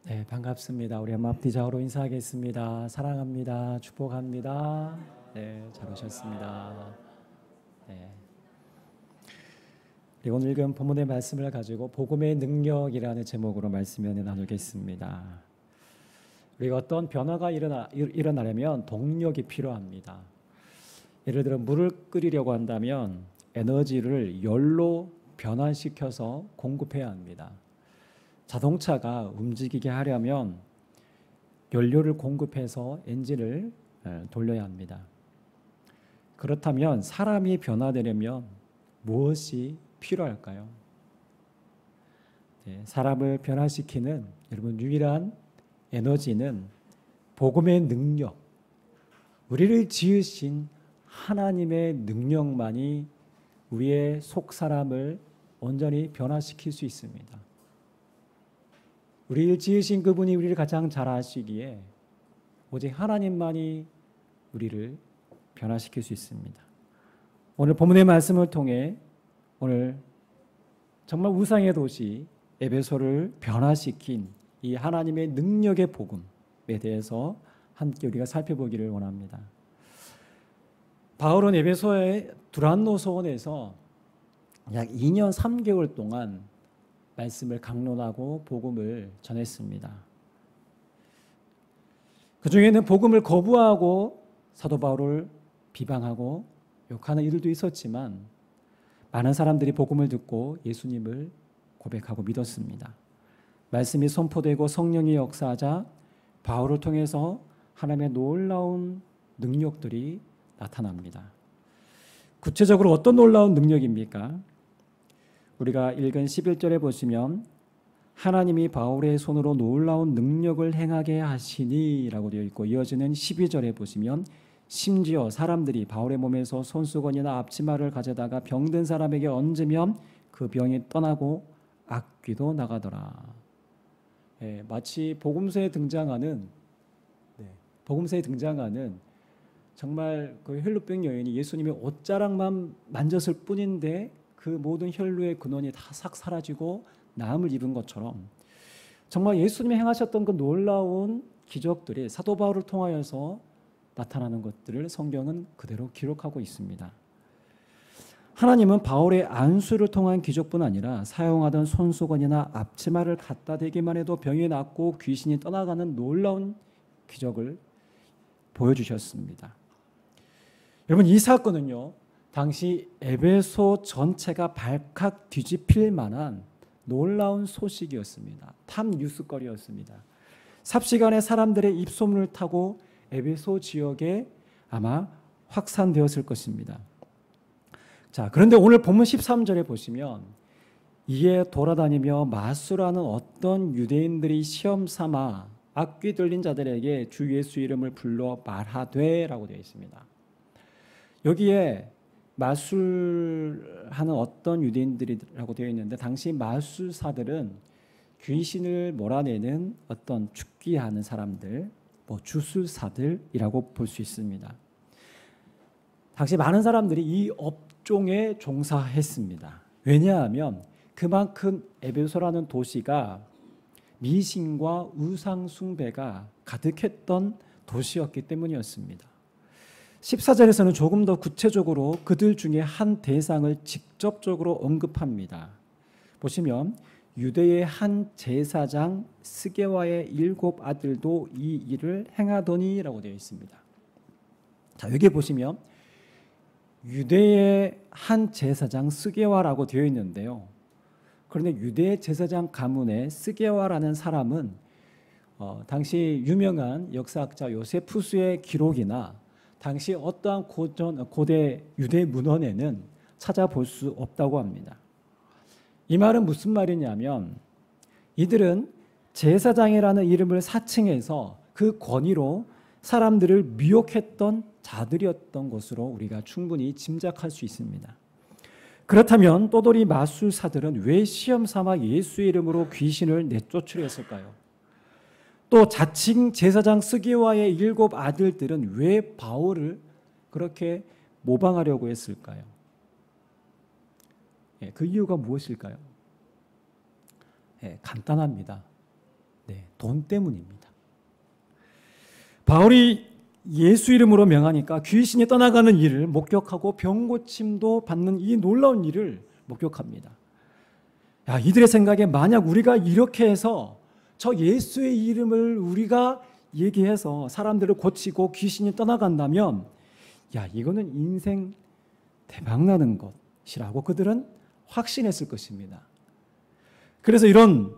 네, 반갑습니다. 우리 앞뒤 좌우로 인사하겠습니다. 사랑합니다. 축복합니다. 네, 잘 오셨습니다. 네. 그리고 오늘 읽은 본문의 말씀을 가지고 복음의 능력이라는 제목으로 말씀을 나누겠습니다. 우리가 어떤 변화가 일어나려면 동력이 필요합니다. 예를 들어 물을 끓이려고 한다면 에너지를 열로 변환시켜서 공급해야 합니다. 자동차가 움직이게 하려면 연료를 공급해서 엔진을 돌려야 합니다. 그렇다면 사람이 변화되려면 무엇이 필요할까요? 네, 사람을 변화시키는 여러분 유일한 에너지는 복음의 능력, 우리를 지으신 하나님의 능력만이 우리의 속 사람을 온전히 변화시킬 수 있습니다. 우리를 지으신 그분이 우리를 가장 잘 아시기에 오직 하나님만이 우리를 변화시킬 수 있습니다. 오늘 본문의 말씀을 통해 오늘 정말 우상의 도시 에베소를 변화시킨 이 하나님의 능력의 복음에 대해서 함께 우리가 살펴보기를 원합니다. 바울은 에베소의 두란노 소원에서 약 2년 3개월 동안 말씀을 강론하고 복음을 전했습니다. 그 중에는 복음을 거부하고 사도 바울을 비방하고 욕하는 이들도 있었지만 많은 사람들이 복음을 듣고 예수님을 고백하고 믿었습니다. 말씀이 선포되고 성령이 역사하자 바울을 통해서 하나님의 놀라운 능력들이 나타납니다. 구체적으로 어떤 놀라운 능력입니까? 우리가 읽은 11절에 보시면 하나님이 바울의 손으로 놀라운 능력을 행하게 하시니 라고 되어 있고, 이어지는 12절에 보시면 심지어 사람들이 바울의 몸에서 손수건이나 앞치마를 가져다가 병든 사람에게 얹으면 그 병이 떠나고 악귀도 나가더라. 마치 복음서에 등장하는 정말 그 혈루병 여인이 예수님의 옷자락만 만졌을 뿐인데 그 모든 혈루의 근원이 다 싹 사라지고 나음을 입은 것처럼 정말 예수님이 행하셨던 그 놀라운 기적들이 사도 바울을 통하여서 나타나는 것들을 성경은 그대로 기록하고 있습니다. 하나님은 바울의 안수를 통한 기적뿐 아니라 사용하던 손수건이나 앞치마를 갖다 대기만 해도 병이 낫고 귀신이 떠나가는 놀라운 기적을 보여주셨습니다. 여러분, 이 사건은요, 당시 에베소 전체가 발칵 뒤집힐 만한 놀라운 소식이었습니다. 탑 뉴스거리였습니다. 삽시간에 사람들의 입소문을 타고 에베소 지역에 아마 확산되었을 것입니다. 자, 그런데 오늘 본문 13절에 보시면 이에 돌아다니며 마수라는 어떤 유대인들이 시험 삼아 악귀 들린 자들에게 주 예수 이름을 불러 말하되 라고 되어 있습니다. 여기에 마술하는 어떤 유대인들이라고 되어 있는데, 당시 마술사들은 귀신을 몰아내는 어떤 축기하는 사람들, 주술사들이라고 볼 수 있습니다. 당시 많은 사람들이 이 업종에 종사했습니다. 왜냐하면 그만큼 에베소라는 도시가 미신과 우상 숭배가 가득했던 도시였기 때문이었습니다. 14절에서는 조금 더 구체적으로 그들 중에 한 대상을 직접적으로 언급합니다. 보시면 유대의 한 제사장 스게와의 7 아들도 이 일을 행하더니 라고 되어 있습니다. 자, 여기 보시면 유대의 한 제사장 스게와라고 되어 있는데요. 그런데 유대 제사장 가문의 스게와라는 사람은 당시 유명한 역사학자 요세푸스의 기록이나 당시 어떠한 고대 유대 문헌에는 찾아볼 수 없다고 합니다. 이 말은 무슨 말이냐면 이들은 제사장이라는 이름을 사칭해서 그 권위로 사람들을 미혹했던 자들이었던 것으로 우리가 충분히 짐작할 수 있습니다. 그렇다면 또돌이 마술사들은 왜 시험 삼아 예수의 이름으로 귀신을 내쫓으려 했을까요? 또 자칭 제사장 스게와의 7 아들들은 왜 바울을 그렇게 모방하려고 했을까요? 그 이유가 무엇일까요? 간단합니다. 돈 때문입니다. 바울이 예수 이름으로 명하니까 귀신이 떠나가는 일을 목격하고 병 고침도 받는 이 놀라운 일을 목격합니다. 야, 이들의 생각에 만약 우리가 이렇게 해서 저 예수의 이름을 우리가 얘기해서 사람들을 고치고 귀신이 떠나간다면 야, 이거는 인생 대박나는 것이라고 그들은 확신했을 것입니다. 그래서 이런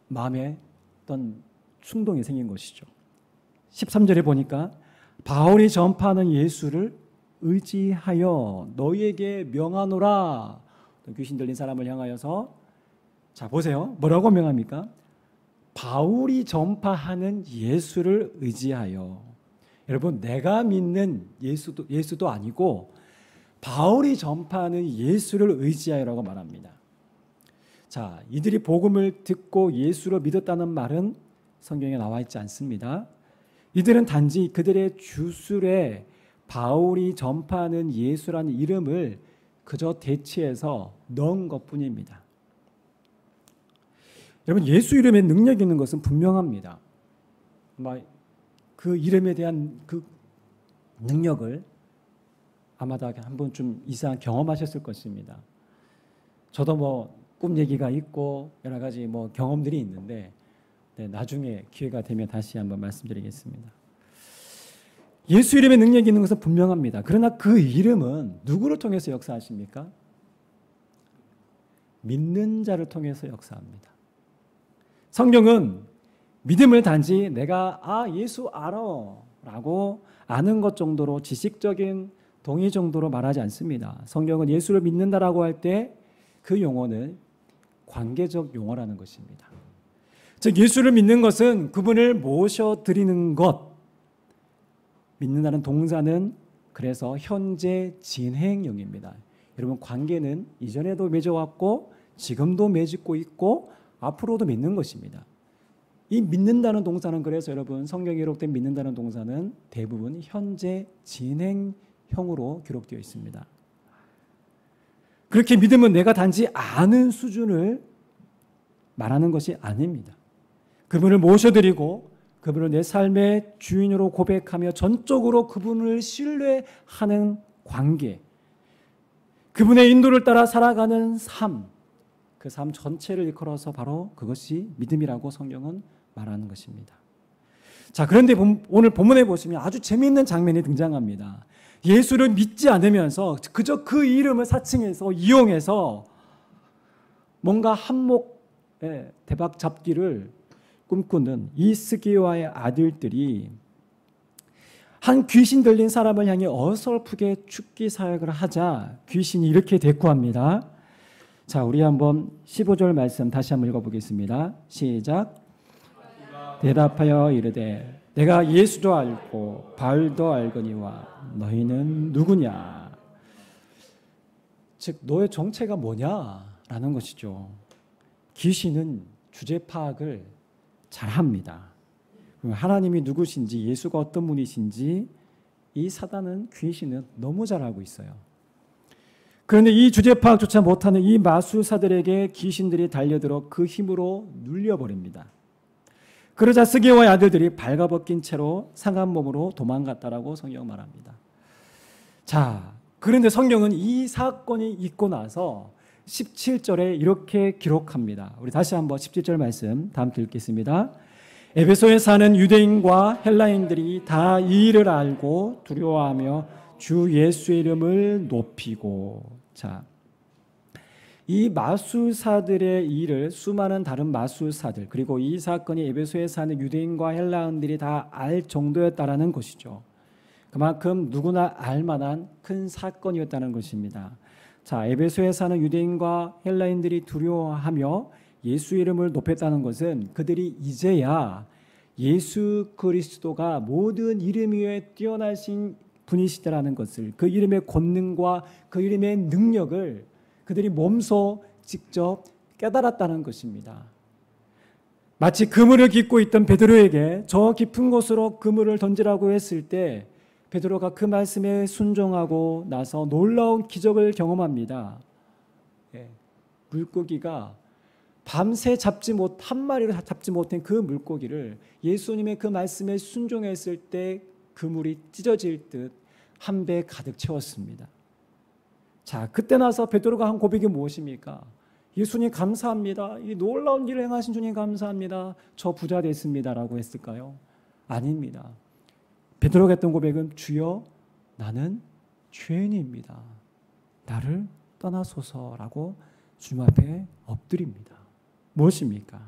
마음에 어떤 충동이 생긴 것이죠. 13절에 보니까 바울이 전파하는 예수를 의지하여 너희에게 명하노라. 귀신 들린 사람을 향하여서 자 보세요. 뭐라고 명합니까? 바울이 전파하는 예수를 의지하여. 여러분, 내가 믿는 예수도 아니고 바울이 전파하는 예수를 의지하여라고 말합니다. 자, 이들이 복음을 듣고 예수를 믿었다는 말은 성경에 나와 있지 않습니다. 이들은 단지 그들의 주술에 바울이 전파하는 예수라는 이름을 그저 대체해서 넣은 것뿐입니다. 여러분, 예수 이름에 능력이 있는 것은 분명합니다. 아마 그 이름에 대한 그 능력을 아마 다 한 번쯤 이상 경험하셨을 것입니다. 저도 뭐 꿈 얘기가 있고 여러 가지 뭐 경험들이 있는데 나중에 기회가 되면 다시 한번 말씀드리겠습니다. 예수 이름에 능력이 있는 것은 분명합니다. 그러나 그 이름은 누구를 통해서 역사하십니까? 믿는 자를 통해서 역사합니다. 성경은 믿음을 단지 내가 예수 알아 라고 아는 것 정도로 지식적인 동의 정도로 말하지 않습니다. 성경은 예수를 믿는다라고 할 때 그 용어는 관계적 용어라는 것입니다. 즉 예수를 믿는 것은 그분을 모셔드리는 것. 믿는다는 동사는 그래서 현재 진행형입니다. 여러분, 관계는 이전에도 맺어왔고 지금도 맺고 있고 앞으로도 맺는 것입니다. 이 믿는다는 동사는 그래서 여러분 성경에 기록된 믿는다는 동사는 대부분 현재 진행형으로 기록되어 있습니다. 그렇게 믿음은 내가 단지 아는 수준을 말하는 것이 아닙니다. 그분을 모셔드리고 그분을 내 삶의 주인으로 고백하며 전적으로 그분을 신뢰하는 관계, 그분의 인도를 따라 살아가는 삶, 그 삶 전체를 일컬어서 바로 그것이 믿음이라고 성경은 말하는 것입니다. 자, 그런데 오늘 본문에 보시면 아주 재미있는 장면이 등장합니다. 예수를 믿지 않으면서 그저 그 이름을 사칭해서 이용해서 뭔가 한몫의 대박 잡기를 꿈꾸는 이 스게와의 아들들이 한 귀신 들린 사람을 향해 어설프게 죽기 사역을 하자 귀신이 이렇게 대꾸합니다. 자, 우리 한번 15절 말씀 다시 한번 읽어보겠습니다. 시작. 대답하여 이르되 내가 예수도 알고 바울도 알거니와 너희는 누구냐? 즉 너의 정체가 뭐냐라는 것이죠. 귀신은 주제 파악을 잘합니다. 하나님이 누구신지 예수가 어떤 분이신지 이 사단은 귀신은 너무 잘 알고 있어요. 그런데 이 주제 파악조차 못하는 이 마술사들에게 귀신들이 달려들어 그 힘으로 눌려버립니다. 그러자 스게와의 아들들이 발가벗긴 채로 상한 몸으로 도망갔다라고 성경 말합니다. 자, 그런데 성경은 이 사건이 있고 나서 17절에 이렇게 기록합니다. 우리 다시 한번 17절 말씀 다음 주 읽겠습니다. 에베소에 사는 유대인과 헬라인들이 다 이 일을 알고 두려워하며 주 예수의 이름을 높이고. 자, 이 마술사들의 일을 수많은 다른 마술사들 그리고 이 사건이 에베소에 사는 유대인과 헬라인들이 다 알 정도였다라는 것이죠. 그만큼 누구나 알 만한 큰 사건이었다는 것입니다. 자, 에베소에 사는 유대인과 헬라인들이 두려워하며 예수 이름을 높였다는 것은 그들이 이제야 예수 그리스도가 모든 이름 위에 뛰어나신 분이시다라는 것을, 그 이름의 권능과 그 이름의 능력을 그들이 몸소 직접 깨달았다는 것입니다. 마치 그물을 깃고 있던 베드로에게 저 깊은 곳으로 그물을 던지라고 했을 때 베드로가 그 말씀에 순종하고 나서 놀라운 기적을 경험합니다. 물고기가 밤새 한 마리로 잡지 못한 그 물고기를 예수님의 그 말씀에 순종했을 때 그물이 찢어질 듯 한 배 가득 채웠습니다. 자, 그때 나서 베드로가 한 고백이 무엇입니까? 예수님 감사합니다. 이 놀라운 일을 행하신 주님 감사합니다. 저 부자 됐습니다라고 했을까요? 아닙니다. 베드로가 했던 고백은 주여 나는 죄인입니다. 나를 떠나소서라고 주님 앞에 엎드립니다. 무엇입니까?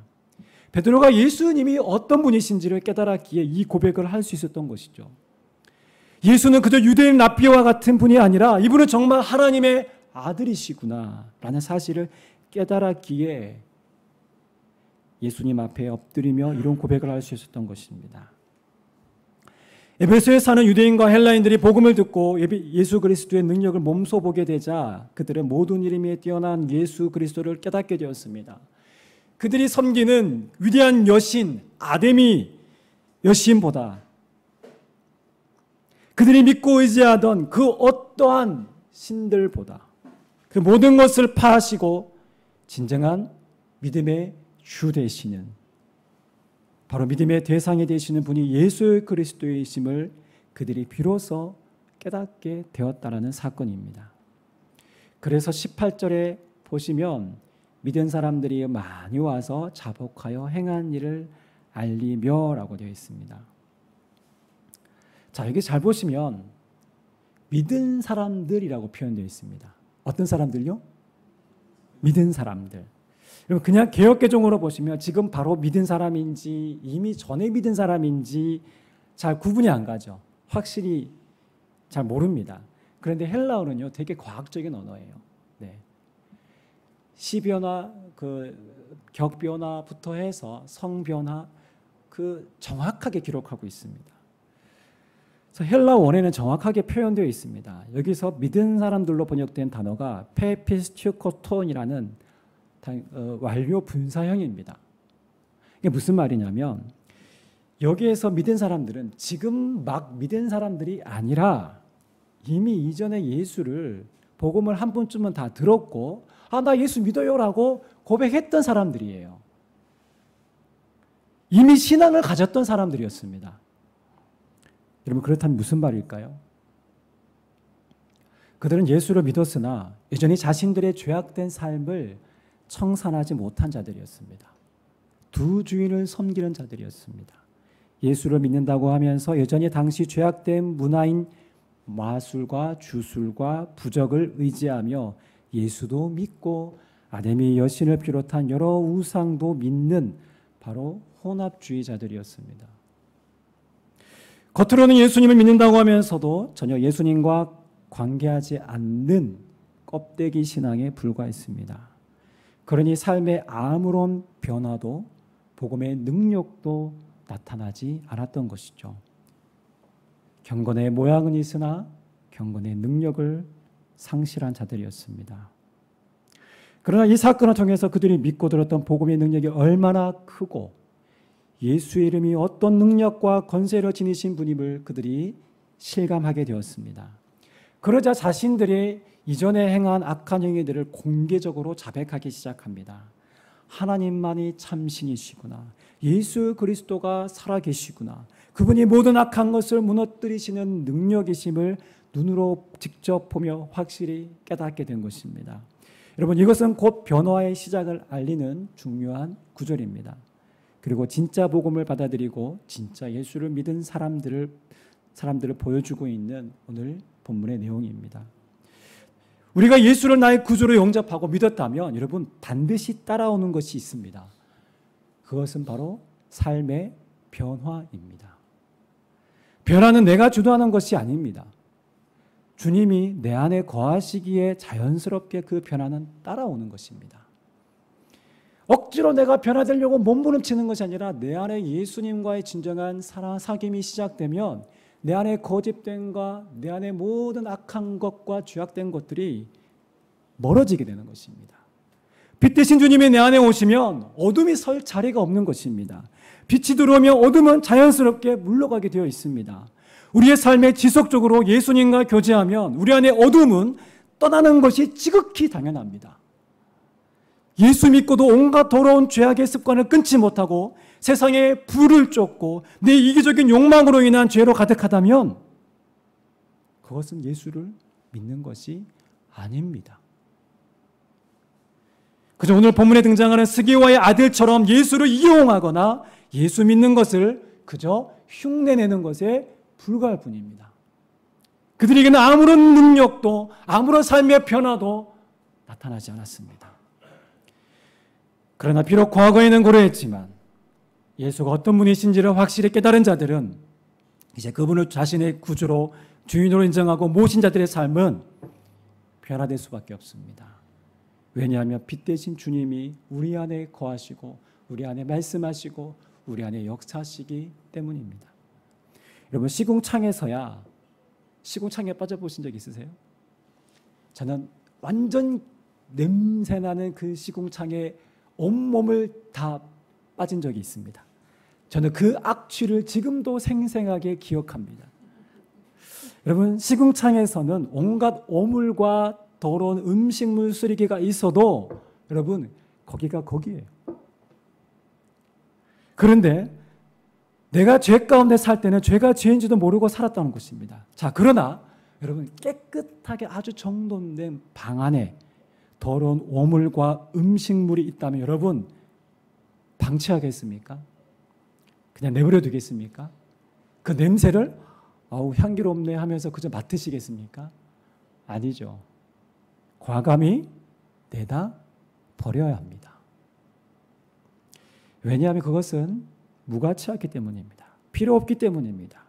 베드로가 예수님이 어떤 분이신지를 깨달았기에 이 고백을 할 수 있었던 것이죠. 예수는 그저 유대인 랍비와 같은 분이 아니라 이분은 정말 하나님의 아들이시구나 라는 사실을 깨달았기에 예수님 앞에 엎드리며 이런 고백을 할 수 있었던 것입니다. 에베소에 사는 유대인과 헬라인들이 복음을 듣고 예수 그리스도의 능력을 몸소 보게 되자 그들은 모든 이름에 뛰어난 예수 그리스도를 깨닫게 되었습니다. 그들이 섬기는 위대한 여신 아데미 여신보다 그들이 믿고 의지하던 그 어떠한 신들보다 그 모든 것을 파하시고 진정한 믿음의 주 되시는 바로 믿음의 대상이 되시는 분이 예수 그리스도이심을 그들이 비로소 깨닫게 되었다라는 사건입니다. 그래서 18절에 보시면 믿은 사람들이 많이 와서 자복하여 행한 일을 알리며라고 되어 있습니다. 자, 여기 잘 보시면 믿은 사람들이라고 표현되어 있습니다. 어떤 사람들요? 믿은 사람들. 여러분 그냥 개역개정으로 보시면 지금 바로 믿은 사람인지 이미 전에 믿은 사람인지 잘 구분이 안 가죠. 확실히 잘 모릅니다. 그런데 헬라어는요 되게 과학적인 언어예요. 네. 시변화, 격변화부터 해서 성변화 정확하게 기록하고 있습니다. 그래서 헬라 원에는 정확하게 표현되어 있습니다. 여기서 믿은 사람들로 번역된 단어가 페피스튜코톤이라는 완료 분사형입니다. 이게 무슨 말이냐면 여기에서 믿은 사람들은 지금 막 믿은 사람들이 아니라 이미 이전에 예수를 복음을 한 번쯤은 다 들었고 나 예수 믿어요라고 고백했던 사람들이에요. 이미 신앙을 가졌던 사람들이었습니다. 여러분 그렇다면 무슨 말일까요? 그들은 예수를 믿었으나 여전히 자신들의 죄악된 삶을 청산하지 못한 자들이었습니다. 두 주인을 섬기는 자들이었습니다. 예수를 믿는다고 하면서 여전히 당시 죄악된 문화인 마술과 주술과 부적을 의지하며 예수도 믿고 아데미 여신을 비롯한 여러 우상도 믿는 바로 혼합주의자들이었습니다. 겉으로는 예수님을 믿는다고 하면서도 전혀 예수님과 관계하지 않는 껍데기 신앙에 불과했습니다. 그러니 삶의 아무런 변화도 복음의 능력도 나타나지 않았던 것이죠. 경건의 모양은 있으나 경건의 능력을 상실한 자들이었습니다. 그러나 이 사건을 통해서 그들이 믿고 들었던 복음의 능력이 얼마나 크고 예수의 이름이 어떤 능력과 권세를 지니신 분임을 그들이 실감하게 되었습니다. 그러자 자신들의 이전에 행한 악한 행위들을 공개적으로 자백하기 시작합니다. 하나님만이 참신이시구나. 예수 그리스도가 살아계시구나. 그분이 모든 악한 것을 무너뜨리시는 능력이심을 눈으로 직접 보며 확실히 깨닫게 된 것입니다. 여러분 이것은 곧 변화의 시작을 알리는 중요한 구절입니다. 그리고 진짜 복음을 받아들이고 진짜 예수를 믿은 사람들을 보여주고 있는 오늘 본문의 내용입니다. 우리가 예수를 나의 구주로 영접하고 믿었다면 여러분 반드시 따라오는 것이 있습니다. 그것은 바로 삶의 변화입니다. 변화는 내가 주도하는 것이 아닙니다. 주님이 내 안에 거하시기에 자연스럽게 그 변화는 따라오는 것입니다. 억지로 내가 변화되려고 몸부림치는 것이 아니라 내 안에 예수님과의 진정한 사랑, 사귐이 시작되면 내 안에 거짓됨과 내 안에 모든 악한 것과 죄악된 것들이 멀어지게 되는 것입니다. 빛 대신 주님이 내 안에 오시면 어둠이 설 자리가 없는 것입니다. 빛이 들어오면 어둠은 자연스럽게 물러가게 되어 있습니다. 우리의 삶에 지속적으로 예수님과 교제하면 우리 안에 어둠은 떠나는 것이 지극히 당연합니다. 예수 믿고도 온갖 더러운 죄악의 습관을 끊지 못하고 세상에 불을 쫓고 내 이기적인 욕망으로 인한 죄로 가득하다면 그것은 예수를 믿는 것이 아닙니다. 그저 오늘 본문에 등장하는 스게와의 아들처럼 예수를 이용하거나 예수 믿는 것을 그저 흉내내는 것에 불과할 뿐입니다. 그들에게는 아무런 능력도 아무런 삶의 변화도 나타나지 않았습니다. 그러나 비록 과거에는 그러했지만 예수가 어떤 분이신지를 확실히 깨달은 자들은 이제 그분을 자신의 구주로 주인으로 인정하고 모신 자들의 삶은 변화될 수밖에 없습니다. 왜냐하면 빛 대신 주님이 우리 안에 거하시고 우리 안에 말씀하시고 우리 안에 역사하시기 때문입니다. 여러분, 시궁창에서야 시궁창에 빠져보신 적 있으세요? 저는 완전 냄새나는 그 시궁창에 온몸을 다 빠진 적이 있습니다. 저는 그 악취를 지금도 생생하게 기억합니다. 여러분, 시궁창에서는 온갖 오물과 더러운 음식물 쓰레기가 있어도 여러분, 거기가 거기예요. 그런데 내가 죄 가운데 살 때는 죄가 죄인지도 모르고 살았다는 것입니다. 자, 그러나 여러분, 깨끗하게 아주 정돈된 방 안에 더러운 오물과 음식물이 있다면 여러분, 방치하겠습니까? 그냥 내버려 두겠습니까? 그 냄새를 아우 향기롭네 하면서 그저 맡으시겠습니까? 아니죠. 과감히 내다 버려야 합니다. 왜냐하면 그것은 무가치하기 때문입니다. 필요 없기 때문입니다.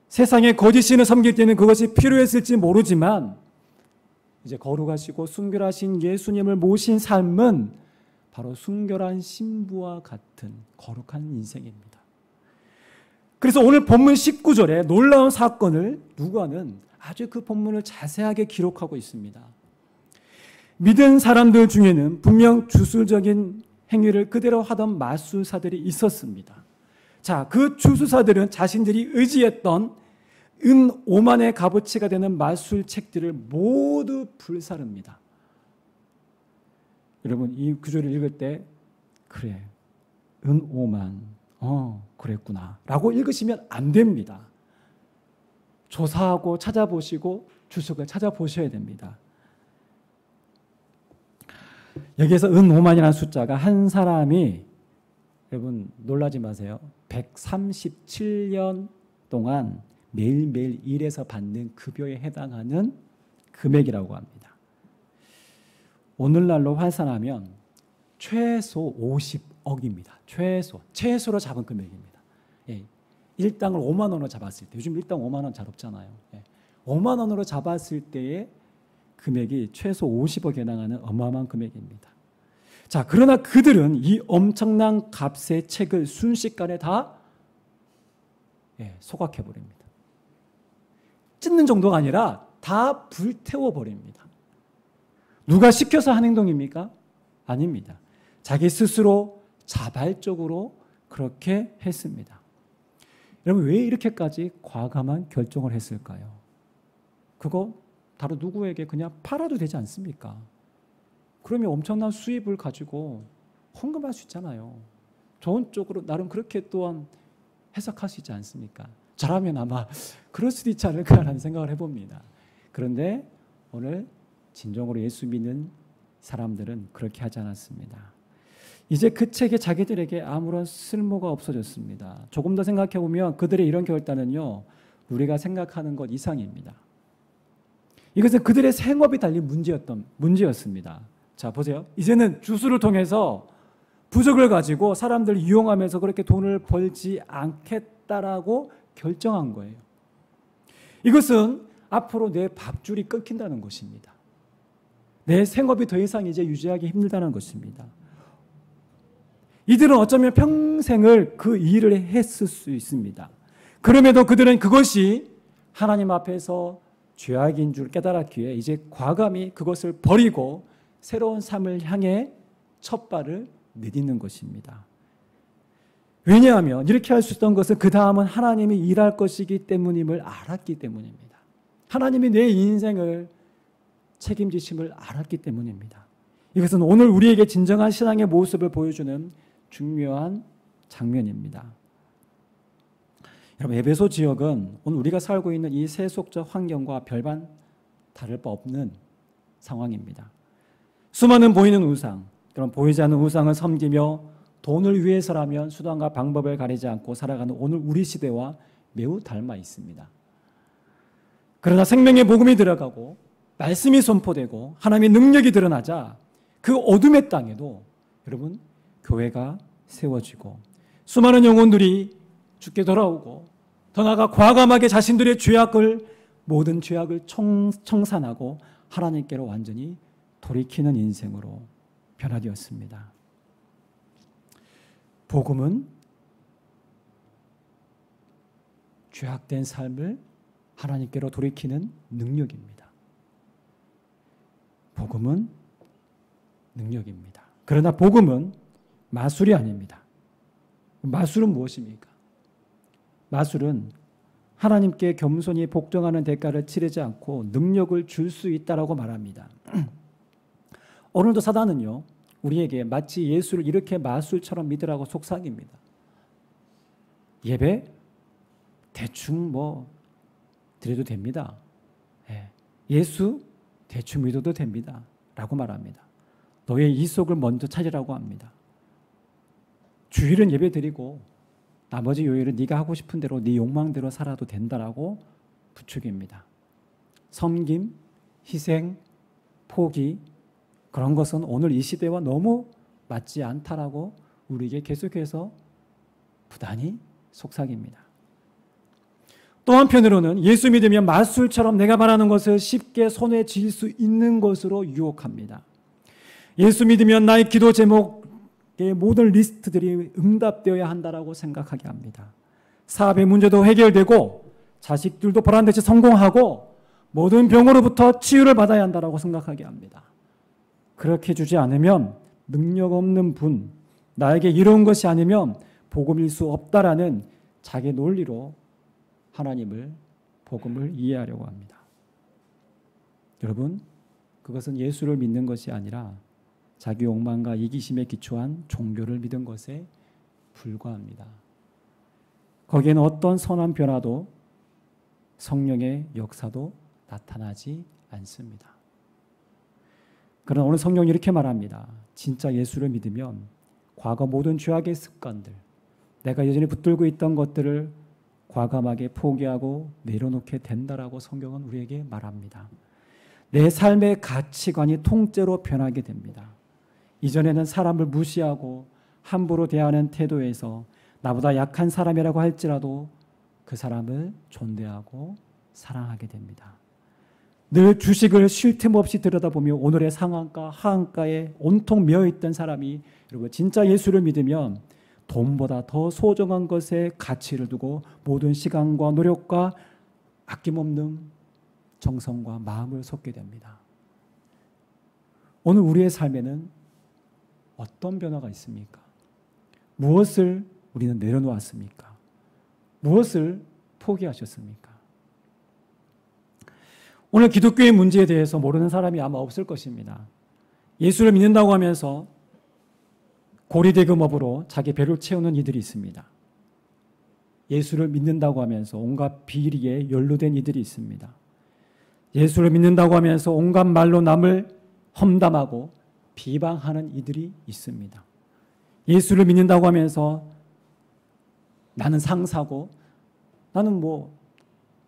세상에 거짓신을 섬길 때는 그것이 필요했을지 모르지만 이제 거룩하시고 순결하신 예수님을 모신 삶은 바로 순결한 신부와 같은 거룩한 인생입니다. 그래서 오늘 본문 19절에 놀라운 사건을 누가는 아주 그 본문을 자세하게 기록하고 있습니다. 믿은 사람들 중에는 분명 주술적인 행위를 그대로 하던 마술사들이 있었습니다. 자, 그 주술사들은 자신들이 의지했던 은 5만의 값어치가 되는 마술책들을 모두 불사릅니다. 여러분, 이 구절을 읽을 때 그래, 은 5만, 그랬구나 라고 읽으시면 안 됩니다. 조사하고 찾아보시고 주석을 찾아보셔야 됩니다. 여기에서 은 5만이라는 숫자가 한 사람이, 여러분 놀라지 마세요, 137년 동안 매일매일 일해서 받는 급여에 해당하는 금액이라고 합니다. 오늘날로 환산하면 최소 50억입니다. 최소로 잡은 금액입니다. 예, 일당을 5만 원으로 잡았을 때, 요즘 일당 5만 원 잘 없잖아요. 예, 5만 원으로 잡았을 때의 금액이 최소 50억에 해당하는 어마어마한 금액입니다. 자, 그러나 그들은 이 엄청난 값의 책을 순식간에 다 소각해버립니다. 찢는 정도가 아니라 다 불태워버립니다. 누가 시켜서 한 행동입니까? 아닙니다. 자기 스스로 자발적으로 그렇게 했습니다. 여러분, 왜 이렇게까지 과감한 결정을 했을까요? 그거 다른 누구에게 그냥 팔아도 되지 않습니까? 그러면 엄청난 수입을 가지고 헌금할 수 있잖아요. 좋은 쪽으로 나름 그렇게 또한 해석할 수 있지 않습니까? 저라면 아마 그럴 수도 있지 않을까라는 생각을 해봅니다. 그런데 오늘 진정으로 예수 믿는 사람들은 그렇게 하지 않았습니다. 이제 그 책에 자기들에게 아무런 쓸모가 없어졌습니다. 조금 더 생각해보면 그들의 이런 결단은요, 우리가 생각하는 것 이상입니다. 이것은 그들의 생업이 달린 문제였습니다. 자, 보세요. 이제는 주술을 통해서 부적을 가지고 사람들을 이용하면서 그렇게 돈을 벌지 않겠다라고 결정한 거예요. 이것은 앞으로 내 밥줄이 끊긴다는 것입니다. 내 생업이 더 이상 이제 유지하기 힘들다는 것입니다. 이들은 어쩌면 평생을 그 일을 했을 수 있습니다. 그럼에도 그들은 그것이 하나님 앞에서 죄악인 줄 깨달았기에 이제 과감히 그것을 버리고 새로운 삶을 향해 첫 발을 내딛는 것입니다. 왜냐하면 이렇게 할 수 있던 것은 그 다음은 하나님이 일할 것이기 때문임을 알았기 때문입니다. 하나님이 내 인생을 책임지심을 알았기 때문입니다. 이것은 오늘 우리에게 진정한 신앙의 모습을 보여주는 중요한 장면입니다. 여러분, 에베소 지역은 오늘 우리가 살고 있는 이 세속적 환경과 별반 다를 바 없는 상황입니다. 수많은 보이는 우상, 그런 보이지 않는 우상을 섬기며 돈을 위해서라면 수단과 방법을 가리지 않고 살아가는 오늘 우리 시대와 매우 닮아 있습니다. 그러나 생명의 복음이 들어가고 말씀이 선포되고 하나님의 능력이 드러나자 그 어둠의 땅에도 여러분 교회가 세워지고 수많은 영혼들이 주께 돌아오고 더 나아가 과감하게 자신들의 모든 죄악을 청산하고 하나님께로 완전히 돌이키는 인생으로 변화되었습니다. 복음은 죄악된 삶을 하나님께로 돌이키는 능력입니다. 복음은 능력입니다. 그러나 복음은 마술이 아닙니다. 마술은 무엇입니까? 마술은 하나님께 겸손히 복종하는 대가를 치르지 않고 능력을 줄 수 있다라고 말합니다. 오늘도 사단은요, 우리에게 마치 예수를 이렇게 마술처럼 믿으라고 속삭입니다. 예배 대충 드려도 됩니다. 예수 대충 믿어도 됩니다. 라고 말합니다. 너의 이속을 먼저 찾으라고 합니다. 주일은 예배 드리고 나머지 요일은 네가 하고 싶은 대로 네 욕망대로 살아도 된다라고 부추깁니다. 섬김, 희생, 포기, 그런 것은 오늘 이 시대와 너무 맞지 않다라고 우리에게 계속해서 부단히 속삭입니다. 또 한편으로는 예수 믿으면 마술처럼 내가 말하는 것을 쉽게 손에 쥘 수 있는 것으로 유혹합니다. 예수 믿으면 나의 기도 제목의 모든 리스트들이 응답되어야 한다라고 생각하게 합니다. 사업의 문제도 해결되고 자식들도 보란듯이 성공하고 모든 병으로부터 치유를 받아야 한다라고 생각하게 합니다. 그렇게 주지 않으면 능력 없는 분, 나에게 이런 것이 아니면 복음일 수 없다라는 자기 논리로 복음을 이해하려고 합니다. 여러분, 그것은 예수를 믿는 것이 아니라 자기 욕망과 이기심에 기초한 종교를 믿은 것에 불과합니다. 거기에는 어떤 선한 변화도 성령의 역사도 나타나지 않습니다. 그러나 오늘 성경이 이렇게 말합니다. 진짜 예수를 믿으면 과거 모든 죄악의 습관들, 내가 여전히 붙들고 있던 것들을 과감하게 포기하고 내려놓게 된다라고 성경은 우리에게 말합니다. 내 삶의 가치관이 통째로 변하게 됩니다. 이전에는 사람을 무시하고 함부로 대하는 태도에서 나보다 약한 사람이라고 할지라도 그 사람을 존대하고 사랑하게 됩니다. 늘 주식을 쉴 틈 없이 들여다보며 오늘의 상한가, 하한가에 온통 매여있던 사람이 여러분 진짜 예수를 믿으면 돈보다 더 소중한 것에 가치를 두고 모든 시간과 노력과 아낌없는 정성과 마음을 쏟게 됩니다. 오늘 우리의 삶에는 어떤 변화가 있습니까? 무엇을 우리는 내려놓았습니까? 무엇을 포기하셨습니까? 오늘 기독교의 문제에 대해서 모르는 사람이 아마 없을 것입니다. 예수를 믿는다고 하면서 고리대금업으로 자기 배를 채우는 이들이 있습니다. 예수를 믿는다고 하면서 온갖 비리에 연루된 이들이 있습니다. 예수를 믿는다고 하면서 온갖 말로 남을 험담하고 비방하는 이들이 있습니다. 예수를 믿는다고 하면서 나는 상사고 나는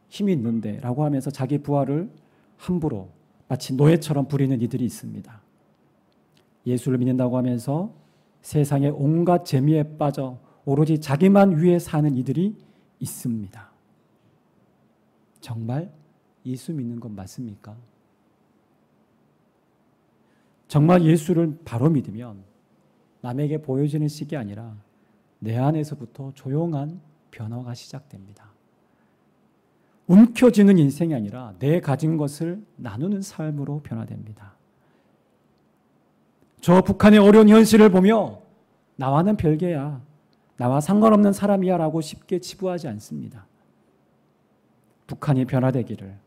힘이 있는데 라고 하면서 자기 부하를 함부로 마치 노예처럼 부리는 이들이 있습니다. 예수를 믿는다고 하면서 세상의 온갖 재미에 빠져 오로지 자기만 위해 사는 이들이 있습니다. 정말 예수 믿는 건 맞습니까? 정말 예수를 바로 믿으면 남에게 보여지는 식이 아니라 내 안에서부터 조용한 변화가 시작됩니다. 움켜쥐는 인생이 아니라 내 가진 것을 나누는 삶으로 변화됩니다. 저 북한의 어려운 현실을 보며 나와는 별개야, 나와 상관없는 사람이야 라고 쉽게 치부하지 않습니다. 북한이 변화되기를,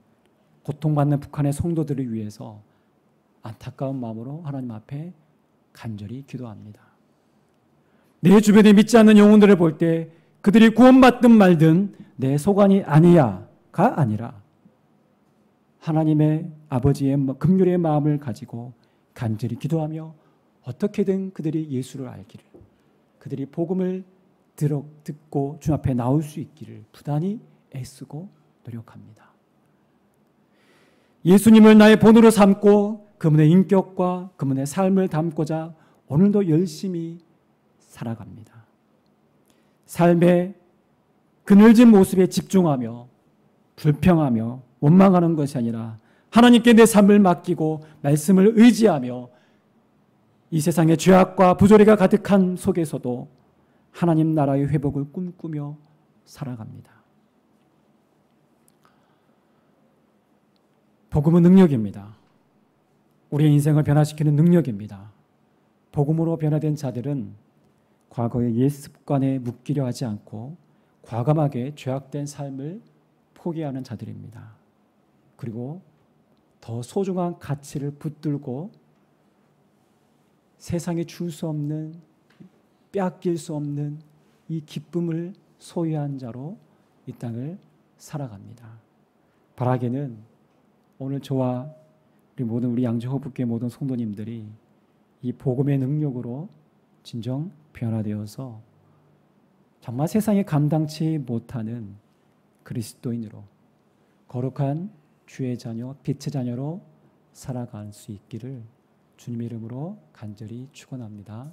고통받는 북한의 성도들을 위해서 안타까운 마음으로 하나님 앞에 간절히 기도합니다. 내 주변에 믿지 않는 영혼들을 볼 때 그들이 구원받든 말든 내 소관이 아니야가 아니라 하나님의 아버지의 긍휼의 마음을 가지고 간절히 기도하며 어떻게든 그들이 예수를 알기를, 그들이 복음을 듣고 주 앞에 나올 수 있기를 부단히 애쓰고 노력합니다. 예수님을 나의 본으로 삼고 그분의 인격과 그분의 삶을 담고자 오늘도 열심히 살아갑니다. 삶의 그늘진 모습에 집중하며 불평하며 원망하는 것이 아니라 하나님께 내 삶을 맡기고 말씀을 의지하며 이 세상의 죄악과 부조리가 가득한 속에서도 하나님 나라의 회복을 꿈꾸며 살아갑니다. 복음은 능력입니다. 우리의 인생을 변화시키는 능력입니다. 복음으로 변화된 자들은 과거의 옛 습관에 묶이려 하지 않고 과감하게 죄악된 삶을 포기하는 자들입니다. 그리고 더 소중한 가치를 붙들고 세상에 줄 수 없는, 빼앗길 수 없는 이 기쁨을 소유한 자로 이 땅을 살아갑니다. 바라기는 오늘 저와 우리 양재호북교회 모든 성도님들이 이 복음의 능력으로 진정 변화되어서 정말 세상에 감당치 못하는 그리스도인으로 거룩한 주의 자녀, 빛의 자녀로 살아갈 수 있기를 주님의 이름으로 간절히 축원합니다.